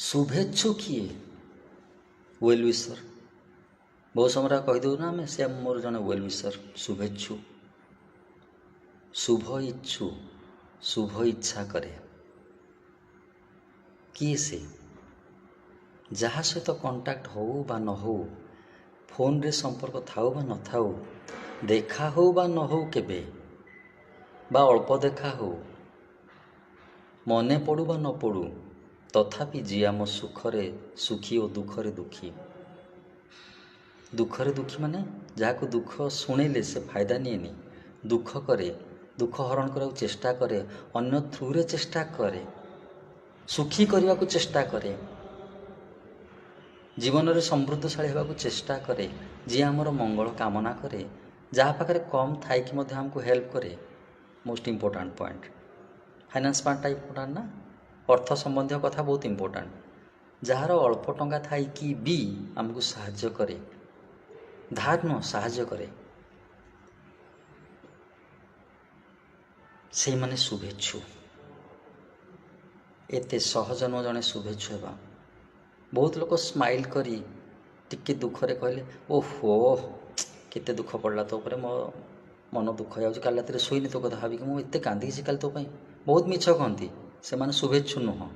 शुभेच्छु किए well wisher बहुत समय कहीदेव ना आम से मोर जड़े वेल विशर शुभेच्छु शुभ इच्छु शुभ इच्छा करे किए से जहाँ सहित कंटाक्ट हो बा न हो फोन रे संपर्क थाऊ बा न थाऊ देखा हो बा न हो केबे बा अल्प देखा हो मने पड़ू बा न पड़ू तथापि जी आम सुखरे सुखी और दुखरे दुखी दुखरे दुखी माने जहाँ दुख शुणिले से फायदा निएनी दुख करे दुख हरण करने को चेष्टा करे अन्य थ्रुरे चेष्टा करे सुखी करने को चेष्टा करे जीवन में समृद्धशाली होगा चेष्टा करे जी आमर मंगल कामना करे जहाँ पाखे कम थाई कि हमको हेल्प करे मोस्ट इम्पोर्टाट पॉइंट फाइनेंस पार्टा इम्पोर्टाट ना अर्थ संबंधी कथा बहुत इम्पोर्टाट जार अल्प टंका थाई कि भी आमको साहाय्य करे धार न साहाय्य करे से माने शुभेच्छु एते सहज न जड़े शुभेच्छु हेबा बहुत लोग स्माइल करी टिके दुखरे कहले ओहो केते दुख पड़ला तो पर मो मन दुख हो काली रात शुईनी तो कथा भाविक मुझे कांदी काली तो बहुत मिछ कहती से शुभेच्छु नुह